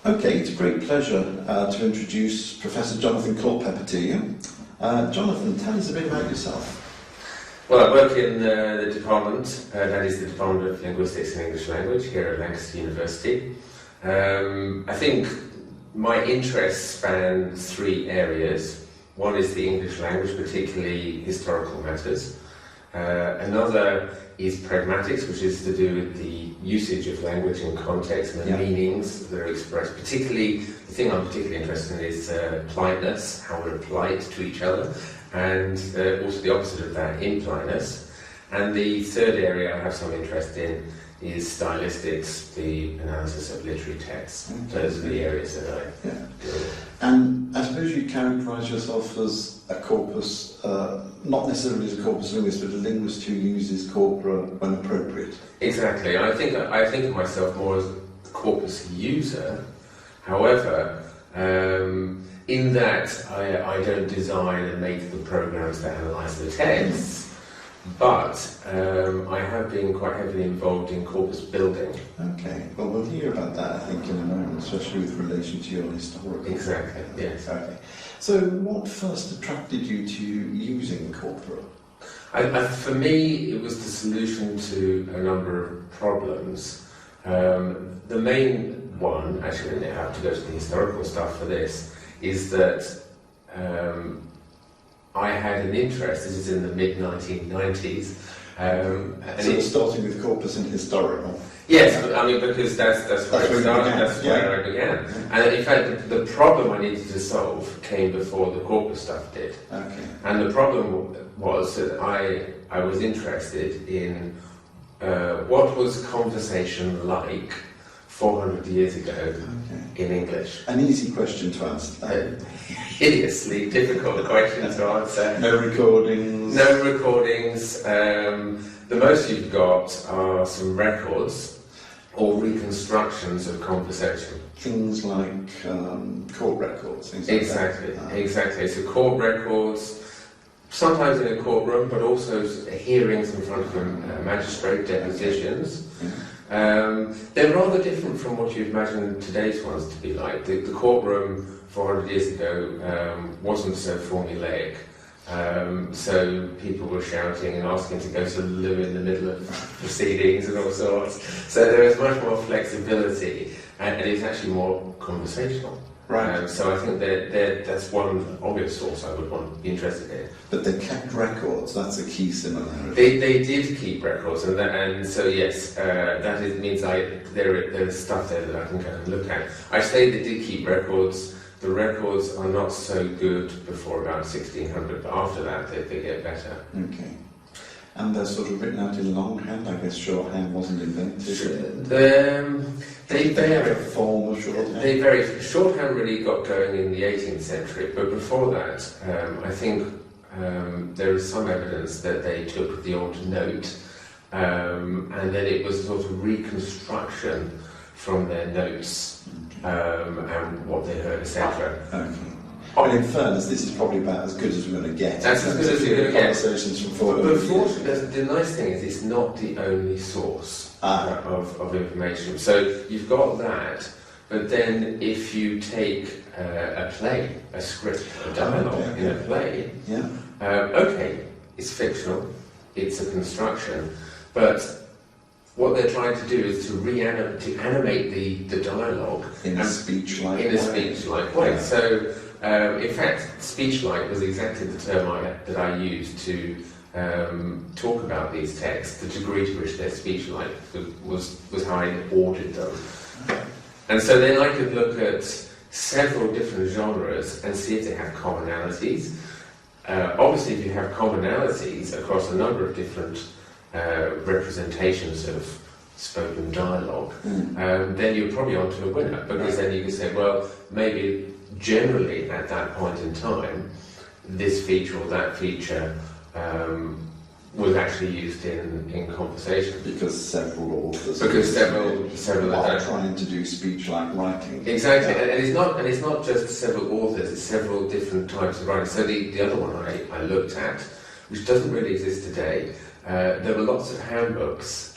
Okay, it's a great pleasure to introduce Professor Jonathan Culpeper to you. Jonathan, tell us a bit about yourself. Well, I work in the department, that is the Department of Linguistics and English Language here at Lancaster University. I think my interests span three areas. One is the English language, particularly historical matters. Another is pragmatics, which is to do with the usage of language in context and the meanings that are expressed. Particularly, the thing I'm particularly interested in is politeness, how we're polite to each other, and also the opposite of that, impoliteness. And the third area I have some interest in is stylistics, the analysis of literary texts. Those are the areas that I deal with. And I suppose you characterise yourself as a corpus, not necessarily as a corpus linguist, but a linguist who uses corpora when appropriate. Exactly. I think of myself more as a corpus user. However, in that I don't design and make the programs that analyse the texts, but I have been quite heavily involved in corpus building. Okay, well we'll hear about that I think in a moment, especially with relation to your historical. Exactly, yes. Okay. So what first attracted you to using corpora? For me, it was the solution to a number of problems. The main one, actually I didn't have to go to the historical stuff for this, is that I had an interest, this is in the mid-1990s. So you're starting with corpus and historical? Yes, I mean, because that's where I started, that's where I began. And in fact, the problem I needed to solve came before the corpus stuff did. Okay. And the problem was that I was interested in what was conversation like 400 years ago in English. An easy question to answer. Hideously difficult question to answer. No recordings? No recordings. The most you've got are some records or reconstructions of conversation. Things like court records, things like exactly, that. Exactly. So court records, sometimes in a courtroom, but also hearings in front of a magistrate, depositions. They're rather different from what you'd imagine today's ones to be like. The courtroom 400 years ago wasn't so formulaic. So people were shouting and asking to go to the loo in the middle of proceedings and all sorts. So there is much more flexibility, and it's actually more conversational. Right. So I think that's one obvious source I would be interested in. But they kept records, that's a key similarity. They did keep records, and so yes, that means there's stuff there that I can kind of look at. I say they did keep records. The records are not so good before about 1600, but after that they get better. Okay. And they're sort of written out in longhand. I guess shorthand wasn't invented. They vary. Form of shorthand. They vary. Shorthand really got going in the 18th century, but before that, I think there is some evidence that they took the old note, and then it was a sort of reconstruction from their notes and what they heard, etc. Okay. But in fairness, this is probably about as good as we're going to get. That's as good as you're going to get. Conversations from 400 years. But the nice thing is it's not the only source of information. So you've got that, but then if you take a play, a script, a dialogue in a play, okay, it's fictional, it's a construction, but what they're trying to do is to animate the dialogue in a speech-like way. In a speech-like way. Yeah. So, in fact, speech-like was exactly the term that I used to talk about these texts. The degree to which they're speech-like was how I ordered them. And so then I could look at several different genres and see if they have commonalities. Obviously, if you have commonalities across a number of different representations of spoken dialogue, then you're probably onto a winner, because then you can say, well, maybe generally at that point in time, this feature or that feature was actually used in conversation. Because several authors. Because several are trying to do speech-like writing. Exactly, and it's not just several authors; it's several different types of writing. So the other one I looked at, which doesn't really exist today, there were lots of handbooks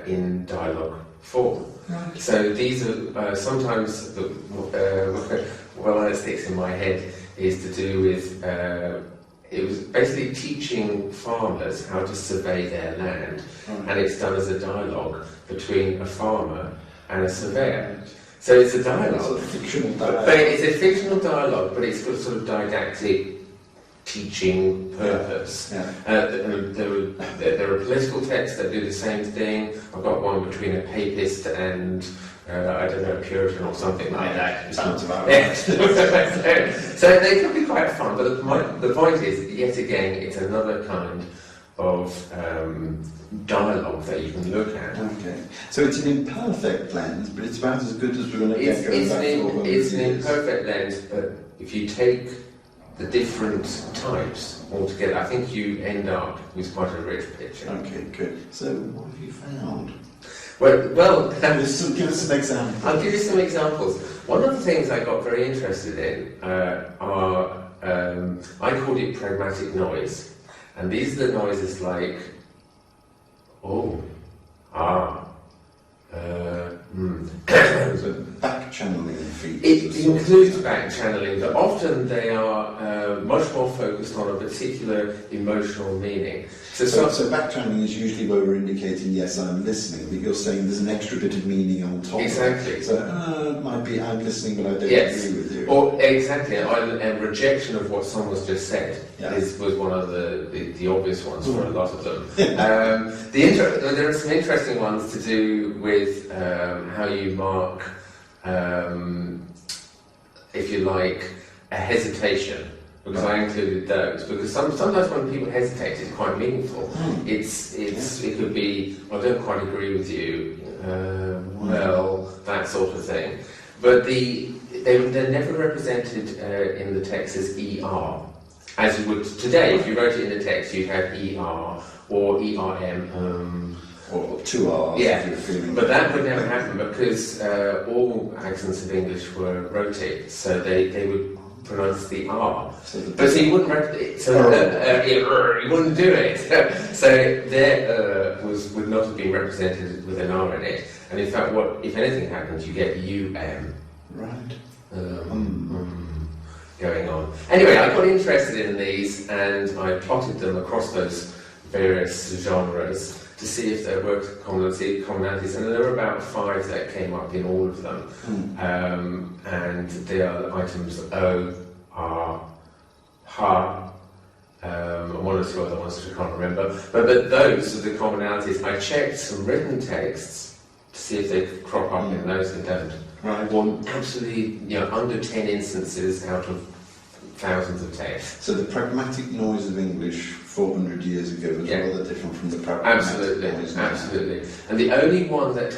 in dialogue form. Right. So these are sometimes one that sticks in my head is to do with it was basically teaching farmers how to survey their land, and it's done as a dialogue between a farmer and a surveyor. So it's a dialogue. It's a fictional dialogue. But it's a fictional dialogue, but it's got a sort of didactic teaching purpose. Yeah. There are political texts that do the same thing. I've got one between a papist and I don't know, a Puritan or something like that. Sounds about Yeah. right. So they can be quite fun, but the point is, yet again, it's another kind of dialogue that you can look at. Okay. So it's an imperfect lens, but it's about as good as we're going to get going back to 400 It's an years. imperfect lens, but if you take the different types altogether, I think you end up with quite a rich picture. Okay, good. So what have you found? Well, Give us some examples. I'll give you some examples. One of the things I got very interested in are, I called it pragmatic noise. And these are the noises like, oh, ah, So back channeling features. It includes back channeling, but often they are much more focused on a particular emotional meaning. So back channeling is usually where we're indicating, yes, I'm listening, but you're saying there's an extra bit of meaning on top Exactly. of it. So it might be, I'm listening, but I don't Yes. agree with you. Or exactly, and rejection of what someone's just said Yeah. was one of the obvious ones for a lot of them. There are some interesting ones to do with how you mark, if you like, a hesitation. Because I included those. Because sometimes when people hesitate, it's quite meaningful. It could be, I don't quite agree with you. Well, that sort of thing. But they're never represented in the text as ER. As you would today, if you wrote it in the text, you'd have ER or ERM. Or 2 R's Yeah, if you're feeling. but that would never happen because all accents of English were rotated, so they would pronounce the R. But so you wouldn't you wouldn't do it. So their would not have been represented with an R in it. And in fact, if anything happens, you get UM. Right. Going on. Anyway, I got interested in these and I plotted them across those various genres to see if there were commonalities, and there were about 5 that came up in all of them. And they are items O, R, Ha, and 1 or 2 other ones which I can't remember. But those are the commonalities. I checked some written texts to see if they could crop up in those that don't. Right. One absolutely, under 10 instances out of thousands of texts. So the pragmatic noise of English 400 years ago was rather different from the pragmatic noise now. Absolutely. And the only one that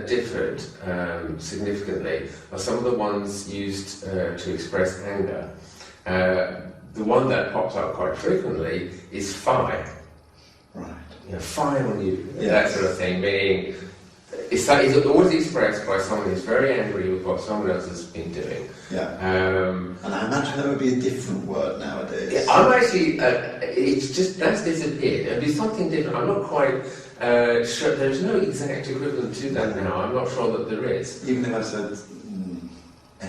differed significantly are some of the ones used to express anger. The one that pops up quite frequently is fire. Right. Fire on you, Yes. that sort of thing, meaning it's always expressed by someone who's very angry with what someone else has been doing. Yeah. And I imagine that would be a different word nowadays. Yeah, I'm actually, that's disappeared. It'd be something different. I'm not quite sure. There's no exact equivalent to that now. I'm not sure that there is. Even if I said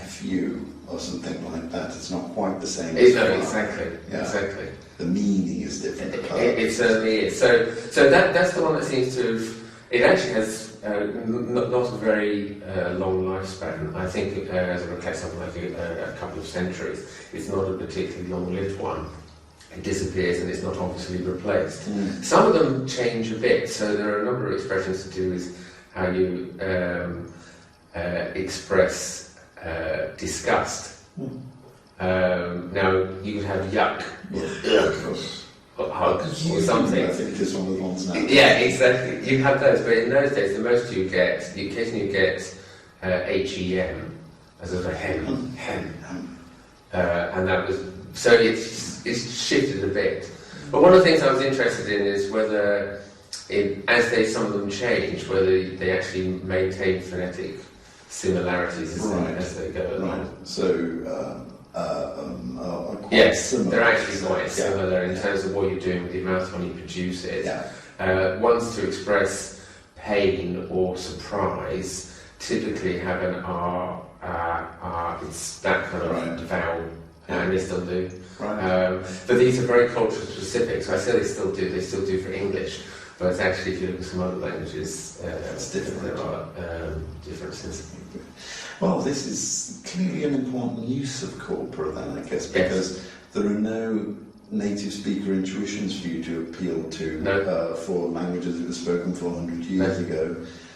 FU or something like that, it's not quite the same. No, exactly. Yeah. Exactly. The meaning is different. It certainly is. So that's the one that seems to have. It actually has not a very long lifespan. I think as it reflects something like a couple of centuries. It's not a particularly long-lived one. It disappears and it's not obviously replaced. Some of them change a bit. So there are a number of expressions to do with how you express disgust. Now you could have yuck. Or hug or something. I think it's one of the ones now. Yeah, exactly. You have those, but in those days, the most you get, the occasion you get HEM, as a hem, and that was so it's shifted a bit. But one of the things I was interested in is whether, some of them change, whether they actually maintain phonetic similarities as they go along. Right. So. Quite Yes, similar. they're actually quite similar in terms of what you're doing with the amount when you produce it. Yeah. One's to express pain or surprise typically have an R. It's that kind of vowel, and they still do. Right. But these are very culture specific, so I say they still do for English, but actually if you look at some other languages, It's different. there are differences. Well, this is clearly an important use of corpora then, I guess, because there are no native speaker intuitions for you to appeal to for languages that were spoken 400 years ago,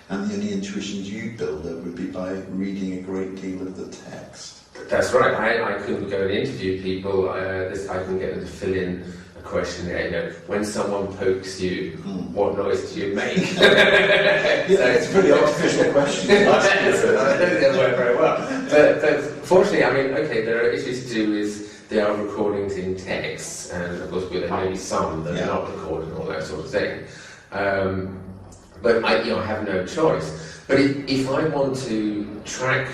and the only intuitions you build up would be by reading a great deal of the text. That's right. I couldn't go and interview people. I can get them to fill in a questionnaire. You know, when someone pokes you, what noise do you make? It's a pretty artificial question. I don't think that work very well. But fortunately, I mean, okay, there are issues to do with there are recordings in text, and of course there may be some that are not recorded and all that sort of thing. But I have no choice. But if I want to track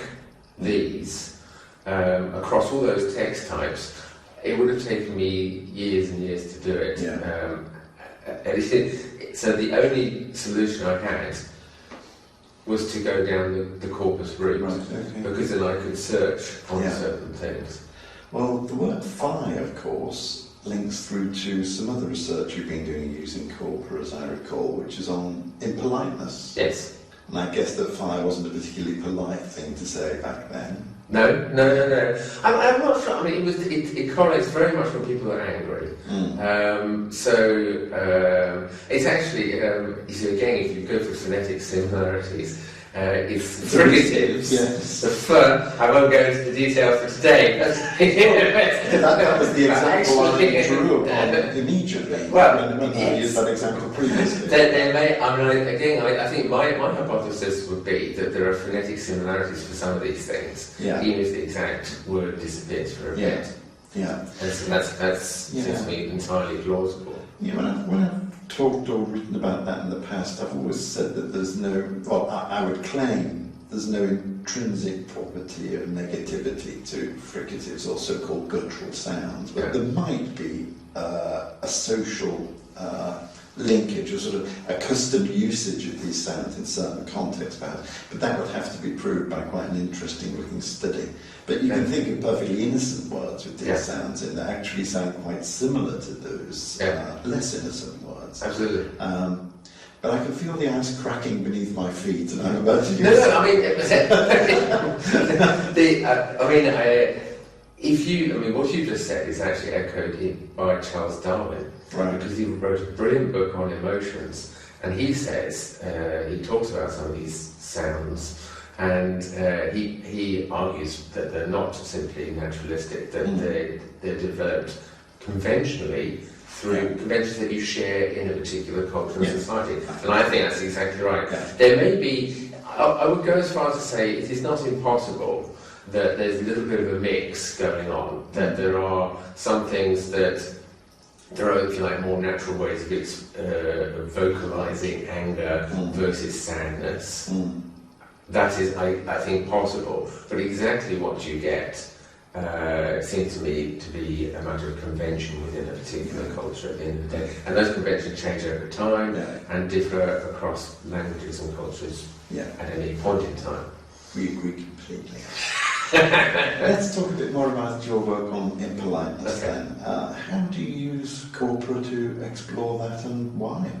these across all those text types, it would have taken me years and years to do it. So the only solution I had was to go down the corpus route, because then I could search on certain things. Well, the word phi, of course, links through to some other research you've been doing using corpora, as I recall, which is on impoliteness. Yes. And I guess that phi wasn't a particularly polite thing to say back then. No. I'm not sure. I mean, it correlates very much when people are angry. It's actually, you see, again, if you go for phonetic similarities, it's fricatives. Yes. The fur. I won't go into the details for today. That was the example I drew upon immediately. Well, when I used that example previously. There may. I mean, again, I think my hypothesis would be that there are phonetic similarities for some of these things, even if the exact word disappears for a bit. Yeah. And so that seems to me entirely plausible. Yeah, when I've talked or written about that in the past, I've always said that there's no, well, I would claim there's no intrinsic property of negativity to fricatives or so-called guttural sounds, but there might be a social linkage or sort of accustomed usage of these sounds in certain contexts perhaps, but that would have to be proved by quite an interesting looking study. But you can think of perfectly innocent words with these sounds in that actually sound quite similar to those less innocent words. Absolutely. But I can feel the ice cracking beneath my feet, and I'm about to use what you just said is actually echoed by Charles Darwin, because he wrote a brilliant book on emotions, and he says, he talks about some of these sounds, and he argues that they're not simply naturalistic, that they're developed conventionally through conventions that you share in a particular culture and society. And I think that's exactly right. There may be, I would go as far as to say it is not impossible that there's a little bit of a mix going on, that there are some things that there are, if you like, more natural ways of vocalizing anger versus sadness. That is, I think, possible. But exactly what you get seems to me to be a matter of convention within a particular culture at the end of the day. And those conventions change over time and differ across languages and cultures at any point in time. We agree completely. Let's talk a bit more about your work on impoliteness then. How do you use corpora to explore that, and why?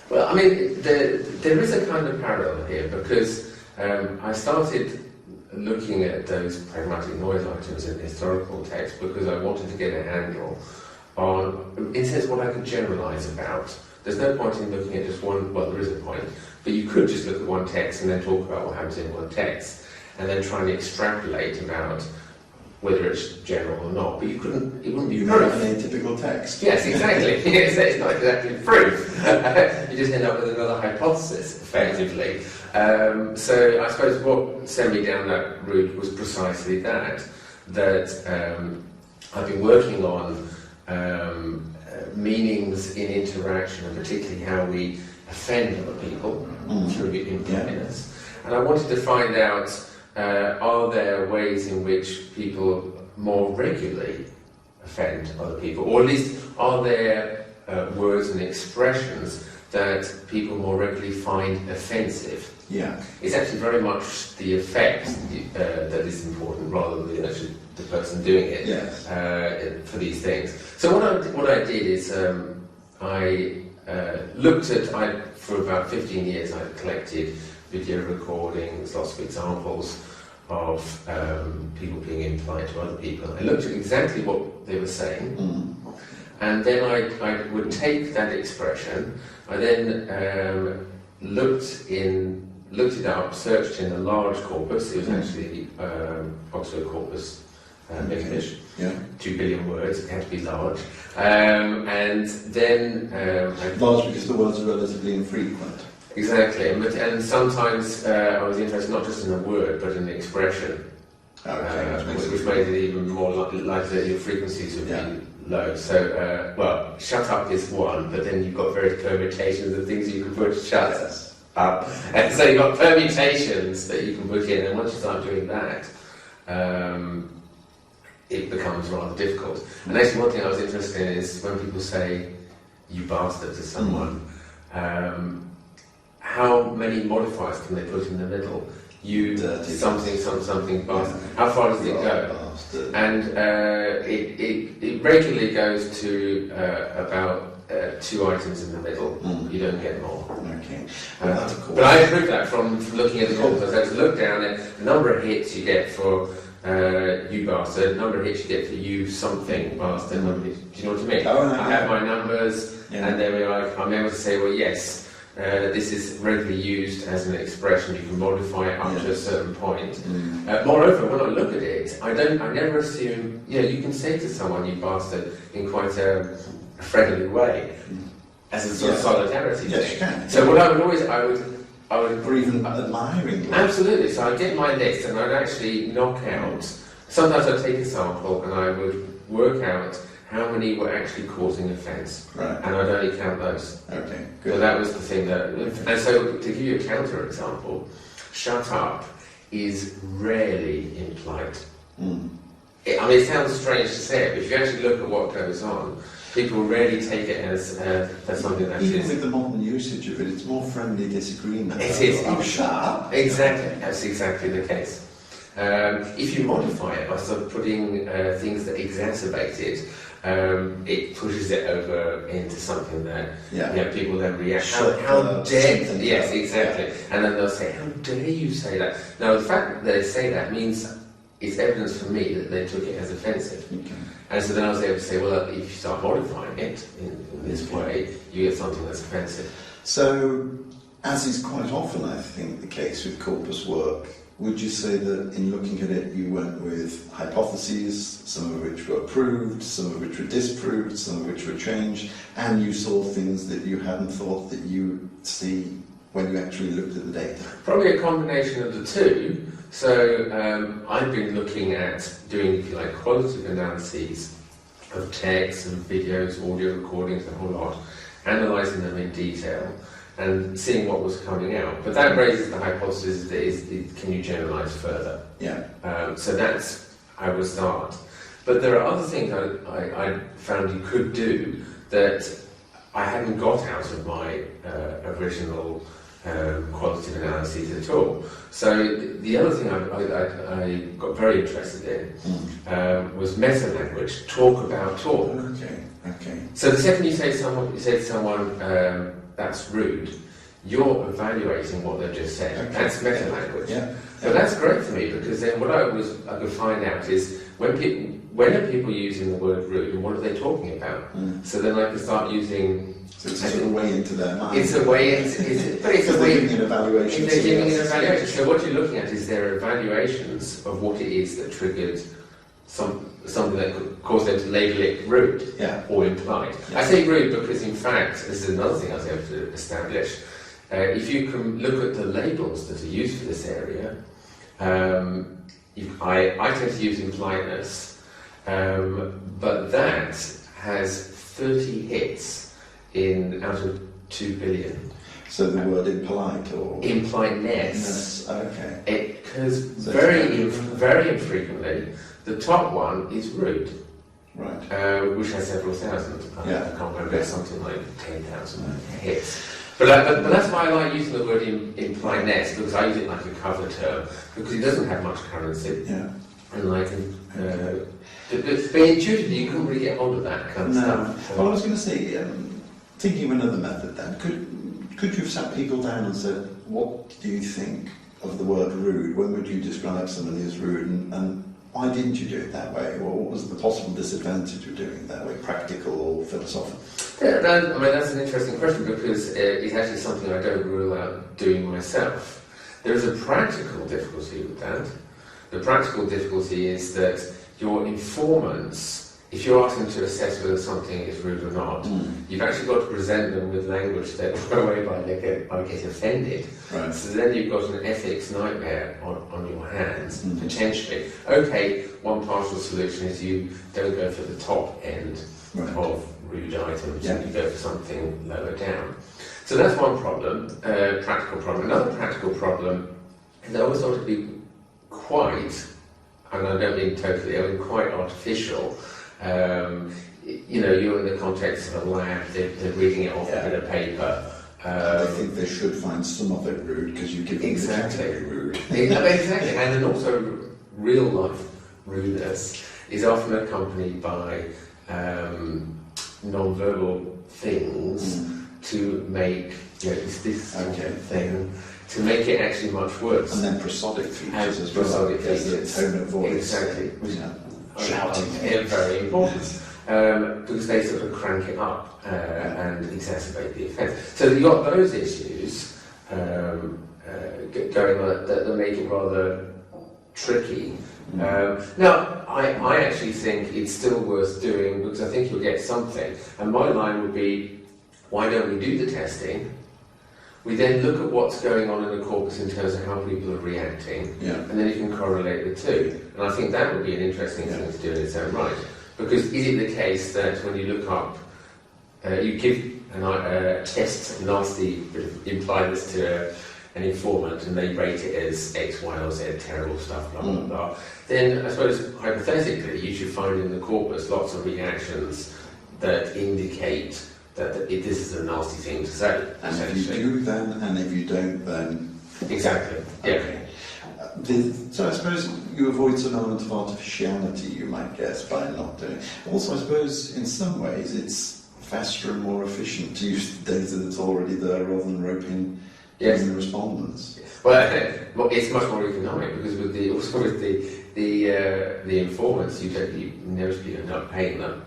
Well, I mean, there is a kind of parallel here, because I started looking at those pragmatic noise items in historical text because I wanted to get a handle on, in a sense, what I could generalise about. There's no point in looking at just one, well, there is a point, but you could just look at one text and then talk about what happens in one text, and then try and extrapolate about whether it's general or not, but it wouldn't be proof. An atypical text. Yes, exactly. It's not exactly proof. You just end up with another hypothesis, effectively. So I suppose what sent me down that route was precisely that I've been working on meanings in interaction, and particularly how we offend other people through impoliteness. And I wanted to find out, are there ways in which people more regularly offend other people, or at least are there words and expressions that people more regularly find offensive. Yeah. It's actually very much the effect that is important rather than actually the person doing it. Yes. For these things. So what I did is I looked at, for about 15 years I collected video recordings, lots of examples of people being impolite to other people. I looked at exactly what they were saying, and then I would take that expression. I then looked it up, searched in a large corpus. It was actually Oxford Corpus English. Yeah. 2 billion words. It had to be large, and then Large because the words are relatively infrequent. exactly. And sometimes I was interested not just in a word but in the expression. Which made it even more likely that your frequencies would be low. So, well, shut up is one, but then you've got various permutations of things you can put shut up. And so you've got permutations that you can put in, and once you start doing that, it becomes rather difficult. And actually one thing I was interested in is when people say, you bastard to someone, how many modifiers can they put in the middle? You Dirty something bastard. How far does it go? Bastard. And it regularly goes to about 2 items in the middle. You don't get more. Okay. But I proved that from looking at the corpus. I just looked down at the number of hits you get for you bastard, number of hits you get for you something bastard. Do you know what I mean? Oh, no, I have my numbers, and there we are. I'm able to say, well, yes. This is regularly used as an expression. You can modify it up to a certain point. Moreover, when I look at it, I never assume. You can say to someone, "You bastard," in quite a friendly way, as a sort of solidarity Yes, thing. you can. So what I would, Or even admiring. absolutely. So I'd get my list, and I'd actually knock out. Sometimes I'd take a sample, and I would work out how many were actually causing offence, Right. and I'd only count those. Okay. So Good. that was the thing that, and so to give you a counter example, shut up is rarely implied. It sounds strange to say it, but if you actually look at what goes on, people rarely take it as something that Even is. with the modern usage of it, it's more friendly disagreement. It is. Oh, shut up. Exactly, that's exactly the case. If you modify it by sort of putting things that exacerbate it, it pushes it over into something that people then react. How dare? Yes, exactly. And then they'll say, "How dare you say that?" Now, the fact that they say that means it's evidence for me that they took it as offensive. Okay. And so then I was able to say, well, if you start modifying it in this way, you get something that's offensive. So, as is quite often, I think, the case with corpus work, would you say that in looking at it, you went with hypotheses, some of which were proved, some of which were disproved, some of which were changed, and you saw things that you hadn't thought that you see when you actually looked at the data? Probably a combination of the two. So I've been looking at doing, if you like, qualitative analyses of text and videos, audio recordings, the whole lot, analysing them in detail and seeing what was coming out. But that raises the hypothesis that can you generalise further? Yeah. So that's I would start. But there are other things I found you could do that I hadn't got out of my original qualitative analyses at all. So the other thing I got very interested in was meta-language, talk about talk. Okay. So the second you say to someone that's rude, you're evaluating what they've just said. Okay. That's meta-language. Yeah. So that's great for me because then what I could find out is when are people using the word rude and what are they talking about? So then I could start using. So it's a sort of way into their mind. It's a way. But it's a way. They're giving an evaluation. If they're giving an evaluation, so what you're looking at is their evaluations of what it is that triggered something that could cause them to label it rude or implied. Yeah. I say rude because, in fact, this is another thing I was able to establish. If you can look at the labels that are used for this area, I tend to use impoliteness, but that has 30 hits out of 2 billion. So the word impolite or impoliteness. Okay. Because very infrequently, the top one is rude. Right. which has several thousand. Yeah. I can't remember, it's something like 10,000 hits. But that's why I like using the word implied net, because I use it like a cover term, because it doesn't have much currency. Yeah. And I can, but intuitively you couldn't really get hold of that kind of stuff. Well, I was going to say, thinking of another method then, could you have sat people down and said, what do you think of the word rude? When would you describe somebody as rude? And why didn't you do it that way? Or what was the possible disadvantage of doing it that way, practical or philosophical? Yeah, that's an interesting question, because it's actually something I don't rule out doing myself. There is a practical difficulty with that. The practical difficulty is that your informants, if you're asking to assess whether something is rude or not, you've actually got to present them with language that whereby they get offended. Right. So then you've got an ethics nightmare on your hands, potentially. Okay, one partial solution is you don't go for the top end of rude items, you go for something lower down. So that's one problem, practical problem. Another practical problem is I always thought it'd be quite, and I don't mean totally, I mean quite artificial. You're in the context of a lab, they're reading it off a bit of paper. I think they should find some of it rude because you give them the category rude. Exactly, and then also real life rudeness is often accompanied by non-verbal things to make this sort of thing, to make it actually much worse. And then prosodic features as well. Prosodic features. The tone of voice. Exactly. Shouting. Very important. Because they sort of crank it up and exacerbate the offence. So you've got those issues going on that make it rather tricky. Now, I actually think it's still worth doing, because I think you'll get something. And my line would be, why don't we do the testing? We then look at what's going on in the corpus in terms of how people are reacting, and then you can correlate the two. And I think that would be an interesting thing to do in its own right. Because is it the case that when you look up, you give a test, nasty, imply this to an informant, and they rate it as X, Y, or Z, terrible stuff, blah, blah, blah, then I suppose hypothetically you should find in the corpus lots of reactions that indicate that this is a nasty thing to say. And if you do, then, and if you don't, then... Exactly, yeah. Okay. So I suppose you avoid some element of artificiality, you might guess, by not doing it. Also, I suppose, in some ways, it's faster and more efficient to use the data that's already there rather than roping in the respondents. Well, it's much more economic, because with the informants, you inevitably end up paying them,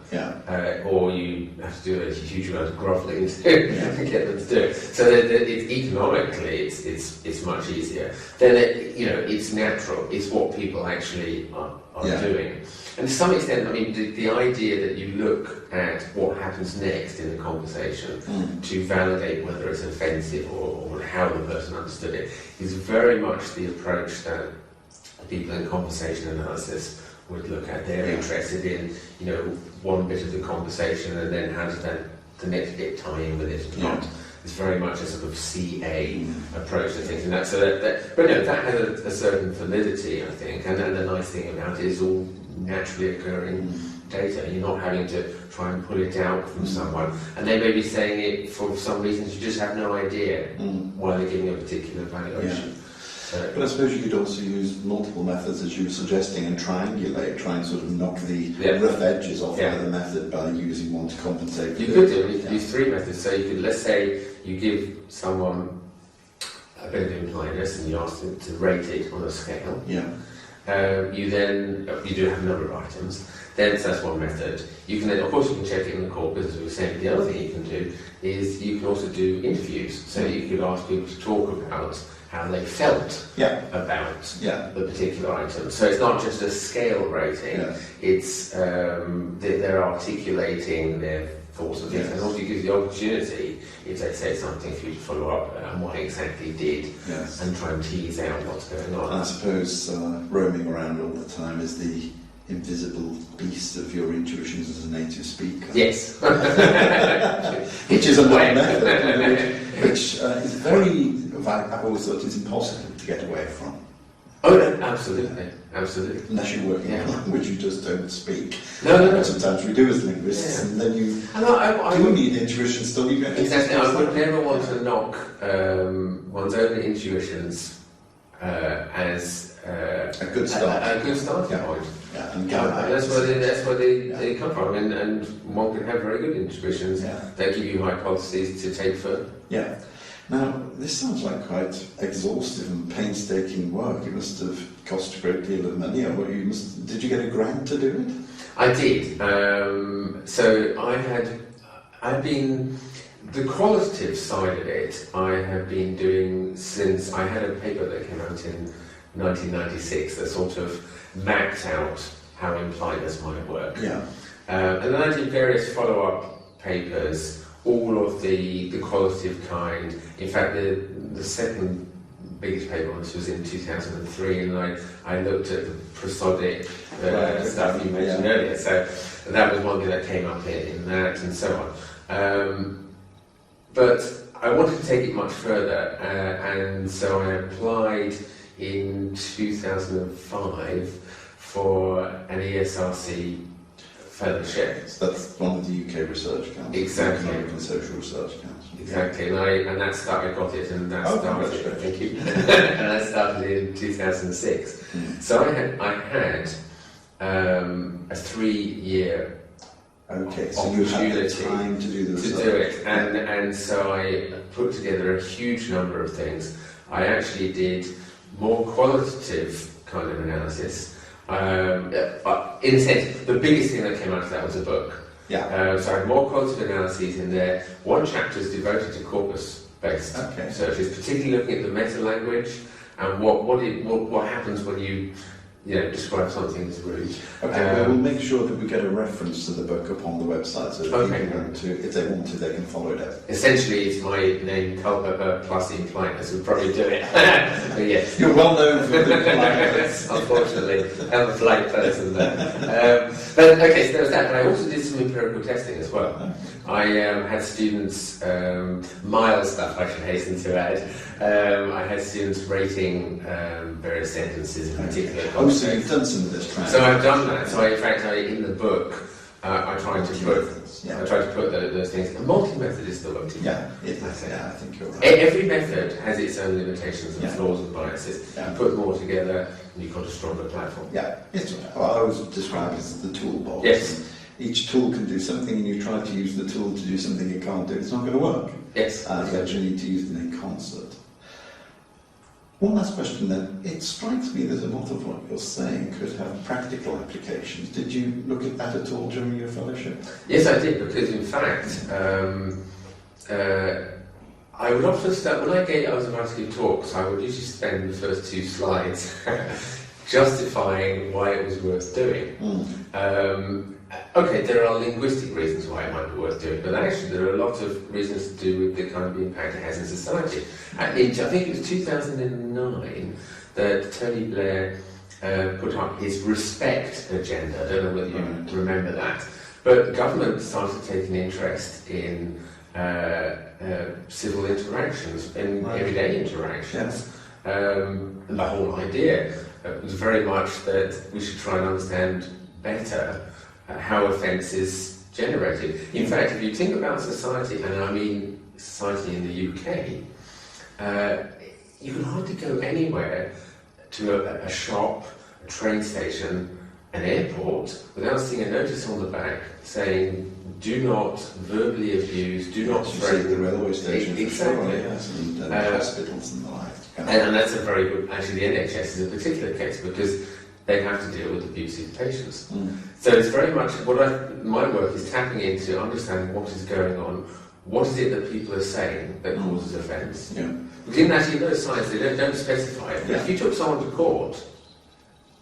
or you have to do a huge amount of grovelling to get them to do it. So that economically, it's much easier. Then it's natural. It's what people actually are doing. And to some extent, I mean, the idea that you look at what happens next in the conversation to validate whether it's offensive or how the person understood it is very much the approach that people in conversation analysis would look at. They're interested in, one bit of the conversation, and then how does the next bit tie in with it or not. It's very much a sort of CA approach to things, and that has a certain validity, I think. And the nice thing about it is all naturally occurring data. You're not having to try and pull it out from someone, and they may be saying it for some reasons you just have no idea why they're giving a particular valuation. But I suppose you could also use multiple methods, as you were suggesting, and triangulate, try and sort of knock the rough edges off either method by using one to compensate. You could use three methods. So you could, let's say, you give someone a bit of impliedness and you ask them to rate it on a scale. You do have a number of items. Then so that's one method. You can then, of course, you can check it in the corpus, as we were saying. The other thing you can do is you can also do interviews. So you could ask people to talk about how they felt about the particular item. So it's not just a scale rating, it's they're articulating their thoughts and things, and also gives the opportunity, if they say something, for you to follow up on what exactly did, and try and tease out what's going on. And I suppose roaming around all the time is the invisible beast of your intuitions as a native speaker. Yes. Which is another method, which is very... I've always thought it's impossible to get away from. Oh, no, absolutely. Unless you're working in a Yeah. language you just don't speak. No. Sometimes we do as linguists, Yeah. and then you And I do would, need intuition still. You get exactly. I would never want to knock one's own intuitions as a good start. a good starting Yeah. point. Yeah, and That's where they come from, and one can have very good intuitions Yeah. that give you hypotheses to take further. Yeah. Now, this sounds like quite exhaustive and painstaking work. It must have cost a great deal of money. Or did you get a grant to do it? I did. So I've been, the qualitative side of it, I have been doing since I had a paper that came out in 1996 that sort of mapped out how impliedness might work. Yeah. And then I did various follow-up papers, all of the qualitative kind. In fact, the second biggest paper on this was in 2003, and I looked at the prosodic stuff you mentioned earlier. So that was one thing that came up in that, and so on. But I wanted to take it much further, and so I applied in 2005 for an ESRC fellowship. So that's one of the UK Research Council. Exactly. American Social Research Council. Exactly, and that started, I got it, and that started. congratulations. Thank you. And that started in 2006. So I had a 3-year Okay, so you had the opportunity time to do the to research. do it, and so I put together a huge number of things. I actually did more qualitative kind of analysis. In a sense, the biggest thing that came out of that was a book. Yeah. So I had more qualitative analyses in there. One chapter is devoted to corpus-based Okay. searches, particularly looking at the meta-language and what happens when you describe something as rude. Okay, well, we'll make sure that we get a reference to the book up on the website so that Okay. people want to, if they want to, they can follow it up. Essentially, it's my name, Culpepper, plus impliedness would probably do it. But yes. You're well known for the politeness. Unfortunately, I'm a polite person there. But okay, so there was that, and I also did some empirical testing as well. I had students, mild stuff I should hasten to add. I had students rating various sentences in particular Oh, so contexts. you've done some of this training. So I've done that. So in fact, in the book, I tried to put those things. A multi-method is the way to go. Yeah, I think you're right. Every method has its own limitations and Yeah. flaws and biases. Yeah. You put them all together, and you've got a stronger platform. Yeah, it's what I always describe as the toolbox. Yes. Each tool can do something, and you try to use the tool to do something it can't do. It's not going to work. Yes. You actually need to use them in concert. One last question then. It strikes me that a lot of what you're saying could have practical applications. Did you look at that at all during your fellowship? Yes, I did, because in fact, I would often start, when I was about to give talks, I would usually spend the first 2 slides justifying why it was worth doing. Okay, there are linguistic reasons why it might be worth doing, but actually there are a lot of reasons to do with the kind of impact it has in society. I think it was 2009 that Tony Blair put up his respect agenda. I don't know whether you remember that, but government started taking interest in civil interactions, in everyday interactions. And the whole idea was very much that we should try and understand better how offence is generated. In fact, if you think about society, and I mean society in the UK, you can hardly go anywhere to a shop, a train station, an airport, without seeing a notice on the back saying, do not verbally abuse, do not threaten. The railway station, exactly. Yes, and hospitals and the like. And that's a very good, actually the NHS is a particular case because they have to deal with abusive patients. So it's very much, my work is tapping into understanding what is going on, what is it that people are saying that causes offence. Yeah. Because in actually those signs, they don't specify it. But if you took someone to court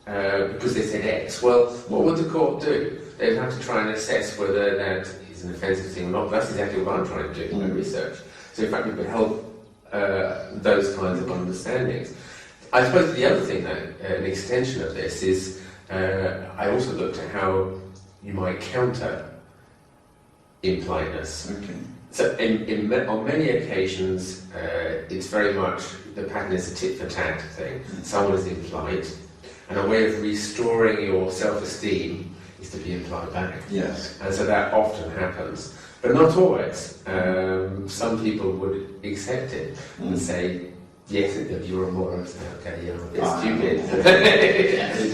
because they said X, well, what would the court do? They'd have to try and assess whether that is an offensive thing or not. That's exactly what I'm trying to do in my research. So in fact, we could help those kinds of understandings. I suppose the other thing that, an extension of this is, I also looked at how you might counter impliedness. Okay. So on many occasions, it's very much, the pattern is a tit-for-tat thing. Someone is implied, and a way of restoring your self-esteem is to be implied back. Yes. And so that often happens, but not always. Some people would accept it and say, yes, you're a moron, okay, you're a bit stupid.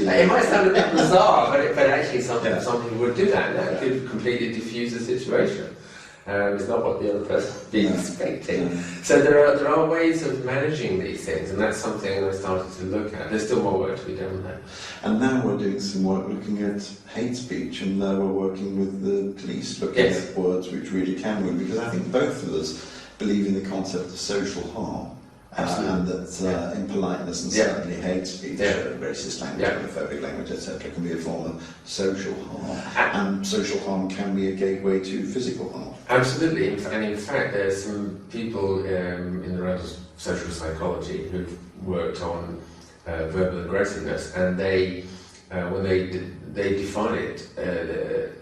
It might sound a bit bizarre, but actually some people would do that, and that could completely diffuse the situation. It's not what the other person would be expecting. So there are ways of managing these things, and that's something I started to look at. There's still more work to be done there. And now we're doing some work looking at hate speech, and we're working with the police looking at words which really can win, because I think both of us believe in the concept of social harm. And that impoliteness and certainly hate speech, racist language, homophobic language, etc., can be a form of social harm. And social harm can be a gateway to physical harm. Absolutely. And in fact, there's some people in the realm of social psychology who've worked on verbal aggressiveness, and they when they define it,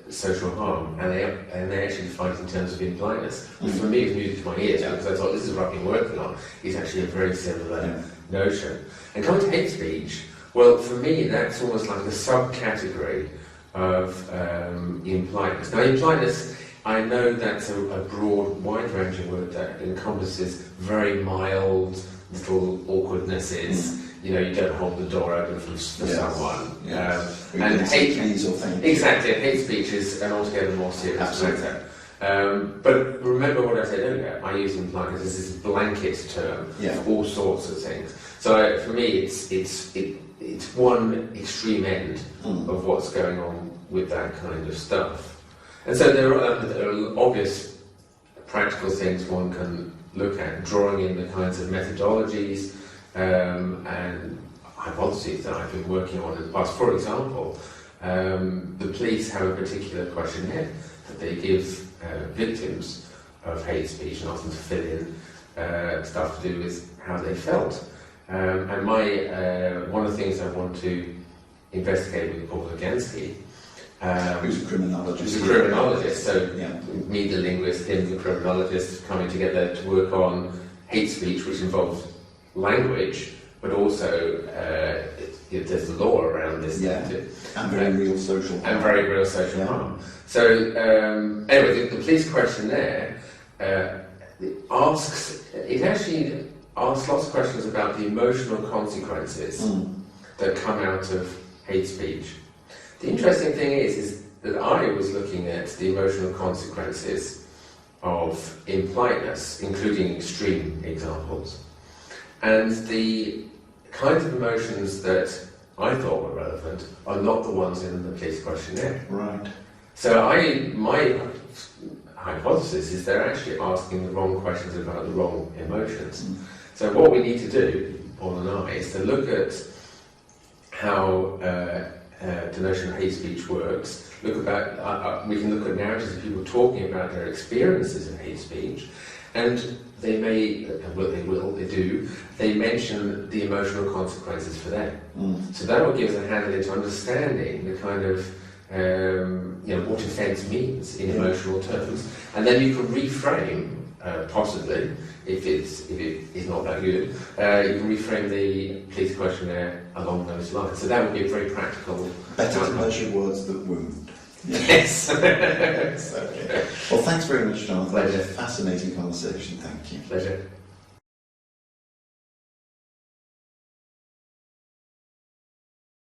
social harm, and they actually define it in terms of impoliteness. Which for me is music to my ears, because I thought this is what I've been working on. Is actually a very similar notion. And coming to hate speech, well, for me that's almost like a subcategory of impoliteness. Now, impoliteness, I know that's a broad, wide-ranging word that encompasses very mild little awkwardnesses. You know, you don't hold the door open for someone. And hate speech is an altogether more serious matter. But remember what I said earlier, I use impoliteness as this blanket term for all sorts of things. So for me, it's one extreme end of what's going on with that kind of stuff. And so there are obvious practical things one can look at, drawing in the kinds of methodologies and hypotheses that I've been working on in the past. For example, the police have a particular questionnaire that they give victims of hate speech, and often to fill in stuff to do with how they felt. And one of the things I want to investigate with Paul Zagansky, who's a criminologist. So me the linguist, him the criminologist, coming together to work on hate speech, which involves language, but also there's the law around this. And very real social harm. Harm. So anyway, the police questionnaire actually asks lots of questions about the emotional consequences that come out of hate speech. The interesting thing is that I was looking at the emotional consequences of impoliteness, including extreme examples. And the kinds of emotions that I thought were relevant are not the ones in the police questionnaire. Right. So my hypothesis is they're actually asking the wrong questions about the wrong emotions. So what we need to do, Paul and I, is to look at how the notion of hate speech works. We can look at narratives of people talking about their experiences of hate speech, and they mention the emotional consequences for them. So that will give us a handle into understanding the kind of what offence means in emotional terms, and then you can reframe, possibly, if it is not that good, you can reframe the police questionnaire along those lines. So that would be a very practical. Better to measure words that wound. Yes. Okay. Well, thanks very much, Jonathan. Pleasure. Fascinating conversation. Thank you. Pleasure.